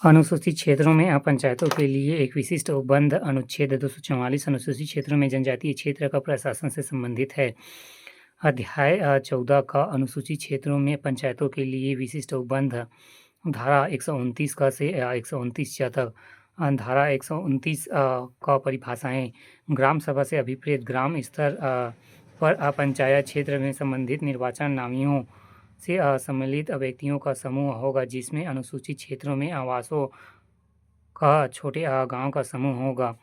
अनुसूचित क्षेत्रों में पंचायतों के लिए एक विशिष्ट उपबंध अनुच्छेद 244 अनुसूचित क्षेत्रों में जनजातीय क्षेत्र का प्रशासन से संबंधित है। अध्याय 14 का अनुसूचित क्षेत्रों में पंचायतों के लिए विशिष्ट उपबंध धारा 129 का से 129 तक। धारा 129 का परिभाषाएं ग्राम सभा से अभिप्रेत ग्राम स्तर पर पंचायत क्षेत्र में संबंधित निर्वाचन नामियों से सम्मिलित व्यक्तियों का समूह होगा, जिसमें अनुसूचित क्षेत्रों में आवासों का छोटे गांव का समूह होगा।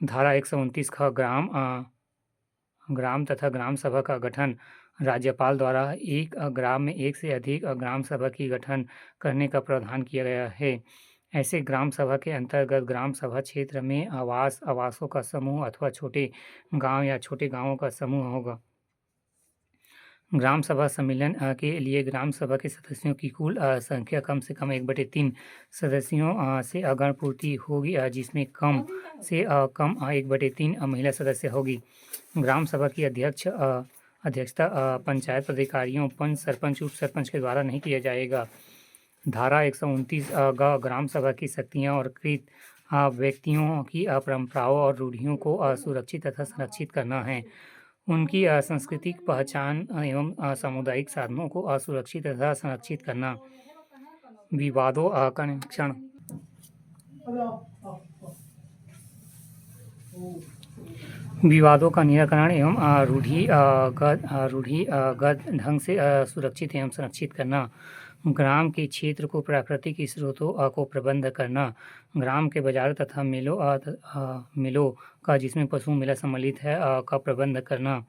धारा 129 का ग्राम तथा ग्राम सभा का गठन राज्यपाल द्वारा एक ग्राम में एक से अधिक ग्राम सभा की गठन करने का प्रावधान किया गया है। ऐसे ग्राम सभा के अंतर्गत ग्राम सभा क्षेत्र में आवासों का समूह अथवा छोटे गांव या छोटे गांवों का समूह होगा। ग्राम सभा सम्मेलन के लिए ग्राम सभा के सदस्यों की कुल संख्या कम से कम 1/3 सदस्यों से गण पूर्ति होगी, जिसमें कम से कम 1/3 महिला सदस्य होगी। ग्राम सभा की अध्यक्षता पंचायत अधिकारियों, पंच, सरपंच, उप सरपंच के द्वारा नहीं किया जाएगा। धारा 129 ग्राम सभा की शक्तियाँ और कृत व्यक्तियों की परंपराओं और रूढ़ियों को सुरक्षित तथा संरक्षित करना है। उनकी सांस्कृतिक पहचान एवं सामुदायिक साधनों को सुरक्षित तथा संरक्षित करना। विवादों का निरीक्षण। विवादों का निराकरण एवं रूढ़िगत ढंग से सुरक्षित एवं संरक्षित करना। ग्राम के क्षेत्र को प्राकृतिक स्रोतों को प्रबंध करना। ग्राम के बाजार तथा मेलों का, जिसमें पशु मेला सम्मिलित है, का प्रबंध करना।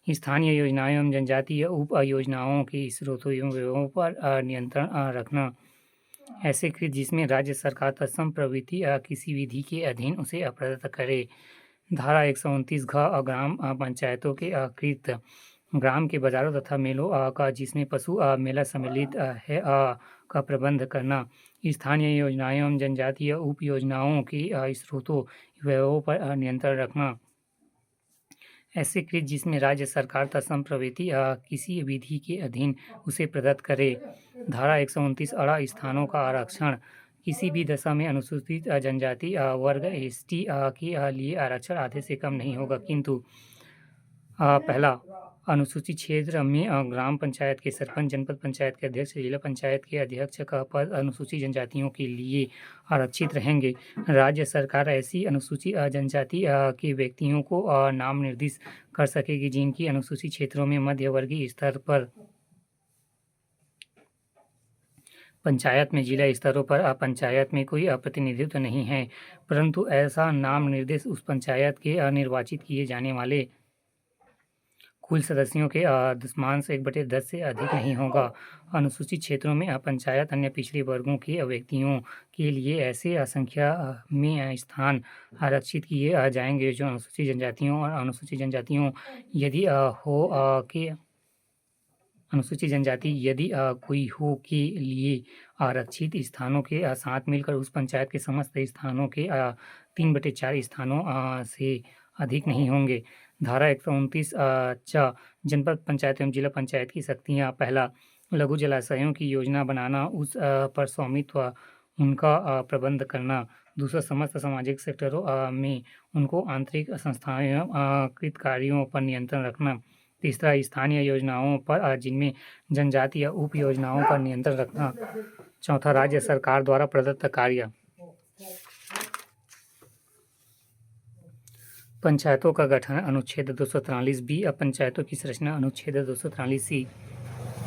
स्थानीय योजनाओं एवं जनजातीय उप योजनाओं के स्रोतों एवं व्ययों पर नियंत्रण रखना। ऐसे कृत जिसमें राज्य सरकार तत्सम प्रवृत्ति किसी विधि के अधीन उसे प्रदत्त करे। धारा 129 ग्राम पंचायतों के कृत ग्राम के बाजारों तथा मेलों का, जिसमें पशु मेला सम्मिलित है, का प्रबंध करना। स्थानीय योजनाओं एवं जनजातीय उप योजनाओं के स्रोतों व्ययों पर नियंत्रण रखना। ऐसे कृत जिसमें राज्य सरकार तत्सम प्रवृत्ति किसी विधि के अधीन उसे प्रदत्त करे। धारा 129 स्थानों का आरक्षण। किसी भी दशा में अनुसूचित जनजाति वर्ग एसटी के लिए आरक्षण आधे से कम नहीं होगा, किंतु पहला, अनुसूचित क्षेत्र में ग्राम पंचायत के सरपंच, जनपद पंचायत के अध्यक्ष, जिला पंचायत के अध्यक्ष का पद अनुसूचित जनजातियों के लिए आरक्षित रहेंगे। राज्य सरकार ऐसी अनुसूचित जनजाति के व्यक्तियों को नाम निर्दिष्ट कर सकेगी जिनकी अनुसूचित क्षेत्रों में मध्यवर्गीय स्तर पर पंचायत में, जिला स्तरों पर पंचायत में कोई प्रतिनिधित्व नहीं है, परंतु ऐसा नाम निर्देश उस पंचायत के निर्वाचित किए जाने वाले कुल सदस्यों के दशमांश 1/10 से अधिक नहीं होगा। अनुसूचित क्षेत्रों में पंचायत अन्य पिछड़े वर्गों के व्यक्तियों के लिए ऐसे संख्या में स्थान आरक्षित किए जाएंगे जो अनुसूचित जनजातियों और अनुसूचित जनजातियों यदि अनुसूचित जनजाति यदि कोई हो के लिए आरक्षित स्थानों के साथ मिलकर उस पंचायत के समस्त स्थानों के 3/4 स्थानों से अधिक नहीं होंगे। धारा 129 जनपद पंचायत एवं जिला पंचायत की शक्तियाँ। पहला, लघु जलाशयों की योजना बनाना, उस पर स्वामित्व उनका प्रबंध करना। दूसरा, समस्त सामाजिक सेक्टरों में उनको आंतरिक संस्थाओं एवं कृत कार्यों पर नियंत्रण रखना। तीसरा, स्थानीय योजनाओं पर जिनमें जनजाति या उप योजनाओं पर नियंत्रण रखना। चौथा, राज्य सरकार द्वारा प्रदत्त कार्य। पंचायतों का गठन अनुच्छेद 243 बी। पंचायतों की संरचना अनुच्छेद 243 सी।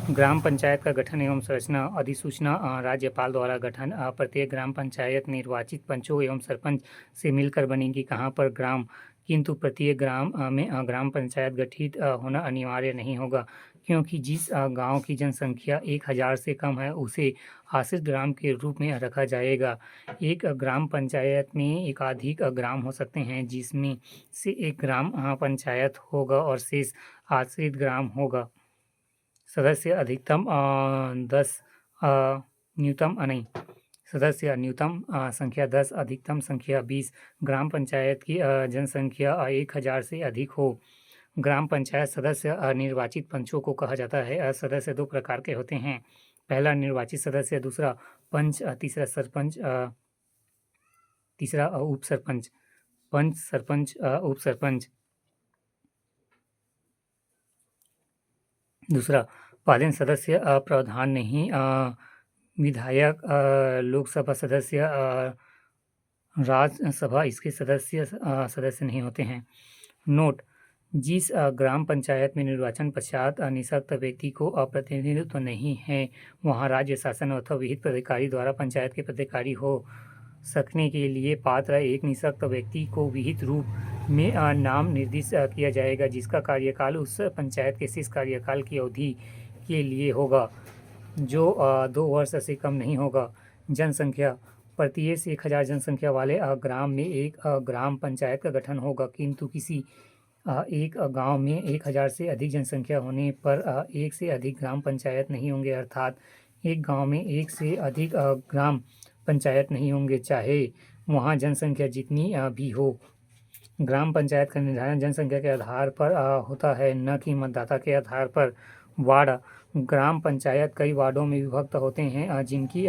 ग्राम पंचायत का गठन एवं संरचना। अधिसूचना राज्यपाल द्वारा गठन। प्रत्येक ग्राम पंचायत निर्वाचित पंचों एवं सरपंच से मिलकर बनेगी। कहाँ पर ग्राम, किंतु प्रत्येक ग्राम में ग्राम पंचायत गठित होना अनिवार्य नहीं होगा, क्योंकि जिस गांव की जनसंख्या 1000 से कम है उसे आश्रित ग्राम के रूप में रखा जाएगा। एक ग्राम पंचायत में एकाधिक ग्राम हो सकते हैं, जिसमें से एक ग्राम पंचायत होगा और शेष आश्रित ग्राम होगा। सदस्य अधिकतम 10, न्यूनतम नहीं। सदस्य न्यूनतम संख्या 10, अधिकतम संख्या 20। ग्राम पंचायत की जनसंख्या 1000 से अधिक हो। ग्राम पंचायत सदस्य निर्वाचित पंचों को कहा जाता है। सदस्य दो प्रकार के होते हैं। पहला निर्वाचित सदस्य, दूसरा पंच, तीसरा सरपंच, तीसरा उप सरपंच। पंच, सरपंच, उप सरपंच। दूसरा पालन सदस्य, प्रावधान नहीं, विधायक, लोकसभा सदस्य, राज्यसभा इसके सदस्य नहीं होते हैं। नोट: जिस ग्राम पंचायत में निर्वाचन पश्चात निःशक्त व्यक्ति को प्रतिनिधित्व नहीं है, वहाँ राज्य शासन अथवा विहित प्राधिकारी द्वारा पंचायत के प्राधिकारी हो सकने के लिए पात्र एक निःशक्त व्यक्ति को विहित रूप में नाम निर्दिष्ट किया जाएगा, जिसका कार्यकाल उस पंचायत के शेष कार्यकाल की अवधि के लिए होगा, जो 2 वर्ष से कम नहीं होगा। जनसंख्या: प्रत्येक 1000 जनसंख्या वाले ग्राम में एक ग्राम पंचायत का गठन होगा, किंतु किसी एक गांव में 1000 से अधिक जनसंख्या होने पर एक से अधिक ग्राम पंचायत नहीं होंगे, अर्थात एक गांव में एक से अधिक ग्राम पंचायत नहीं होंगे, चाहे वहां जनसंख्या जितनी भी हो। ग्राम पंचायत का निर्धारण जनसंख्या के आधार पर होता है, न कि मतदाता के आधार पर। वार्ड: ग्राम पंचायत कई वार्डों में विभक्त होते हैं, जिनकी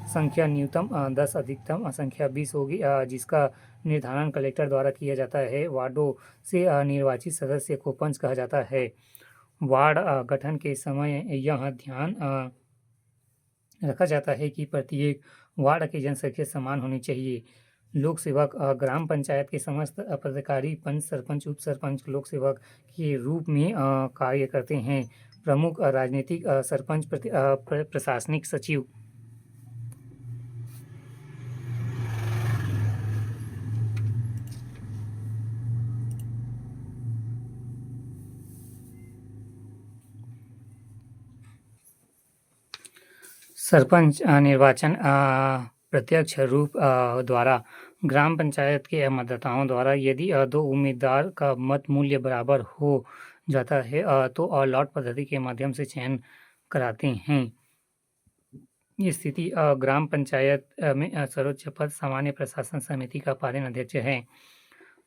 संख्या न्यूनतम 10, अधिकतम संख्या 20 होगी, जिसका निर्धारण कलेक्टर द्वारा किया जाता है। वार्डों से निर्वाचित सदस्य को पंच कहा जाता है। वार्ड गठन के समय यह ध्यान रखा जाता है कि प्रत्येक वार्ड की जनसंख्या समान होनी चाहिए। लोक सेवक: ग्राम पंचायत के समस्त पदाधिकारी पंच, सरपंच, उप सरपंच लोक सेवक के रूप में कार्य करते हैं। प्रमुख राजनीतिक सरपंच, प्रशासनिक सचिव। सरपंच निर्वाचन प्रत्यक्ष रूप द्वारा ग्राम पंचायत के मतदाताओं द्वारा यदि 2 उम्मीदवार का मत मूल्य बराबर हो जाता है तो लॉट पद्धति के माध्यम से चयन कराते हैं। ये स्थिति ग्राम पंचायत में सर्वोच्च पद सामान्य प्रशासन समिति का पालन अध्यक्ष है।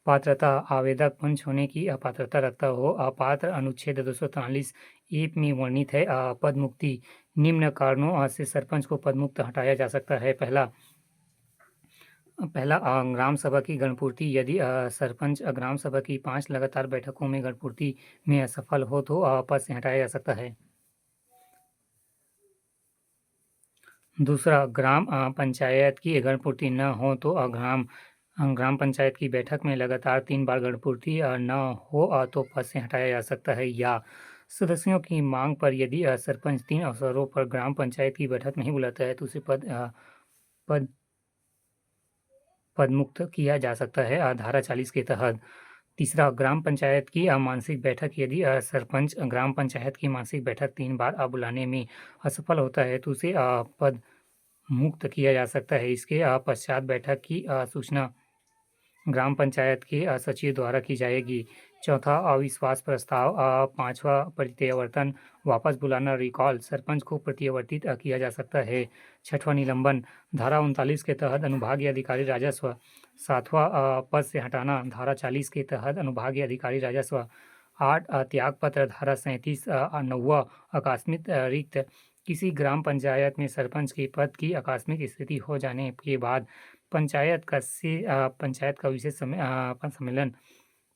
पात्रता: आवेदक पंच होने की पात्रता रखता हो। अपात्र अनुच्छेद 243 एक में वर्णित है। पद मुक्ति: निम्न कारणों से सरपंच को पदमुक्त हटाया जा सकता है। पहला ग्राम सभा की गणपूर्ति: यदि सरपंच ग्राम सभा की 5 लगातार बैठकों में गणपूर्ति में असफल हो तो पद से हटाया जा सकता है। दूसरा, ग्राम पंचायत की गणपूर्ति न हो तो ग्राम पंचायत की बैठक में लगातार 3 बार गणपूर्ति न हो तो पद से हटाया जा सकता है। या सदस्यों की मांग पर यदि सरपंच 3 अवसरों पर ग्राम पंचायत की बैठक नहीं बुलाता है तो उसे पदमुक्त किया जा सकता है, धारा 40 के तहत। तीसरा, ग्राम पंचायत की मासिक बैठक: यदि सरपंच ग्राम पंचायत की मासिक बैठक 3 बार बुलाने में असफल होता है तो उसे पद मुक्त किया जा सकता है। इसके पश्चात बैठक की सूचना ग्राम पंचायत के सचिव द्वारा की जाएगी। चौथा, अविश्वास प्रस्ताव। पांचवा, प्रत्यावर्तन वापस बुलाना, रिकॉल: सरपंच को प्रत्यावर्तित किया जा सकता है। छठवां, निलंबन, धारा 39 के तहत अनुभागीय अधिकारी राजस्व। सातवां, पद से हटाना, धारा 40 के तहत अनुभागीय अधिकारी राजस्व। 8, त्यागपत्र, धारा 37। 9वां, आकस्मिक रिक्त: किसी ग्राम पंचायत में सरपंच के पद की आकस्मिक स्थिति हो जाने के बाद पंचायत का विशेष सम्मेलन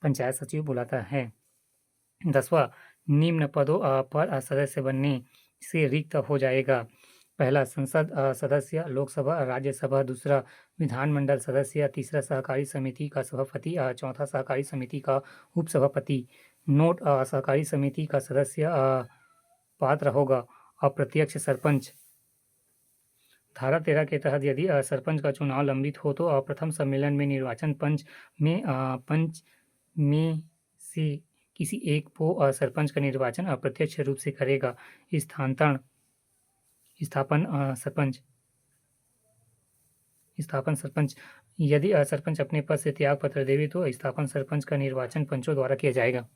पंचायत सचिव बुलाता है। 10वां, निम्न पदों पर सदस्य बनने से रिक्त हो जाएगा। पहला, संसद सदस्य, लोकसभा, राज्यसभा। दूसरा, विधानमंडल सदस्य। तीसरा, सहकारी समिति का सभापति। चौथा, सहकारी समिति का उपसभापति। नोट: सहकारी समिति का सदस्य पात्र होगा अप्रत्यक्ष सरपंच। धारा 13 के तहत यदि सरपंच का चुनाव लंबित हो तो प्रथम सम्मेलन में निर्वाचन पंच में से किसी एक को सरपंच का निर्वाचन अप्रत्यक्ष रूप से करेगा। स्थापन सरपंच: यदि सरपंच अपने पद से त्याग पत्र देवे तो स्थापन सरपंच का निर्वाचन पंचों द्वारा किया जाएगा।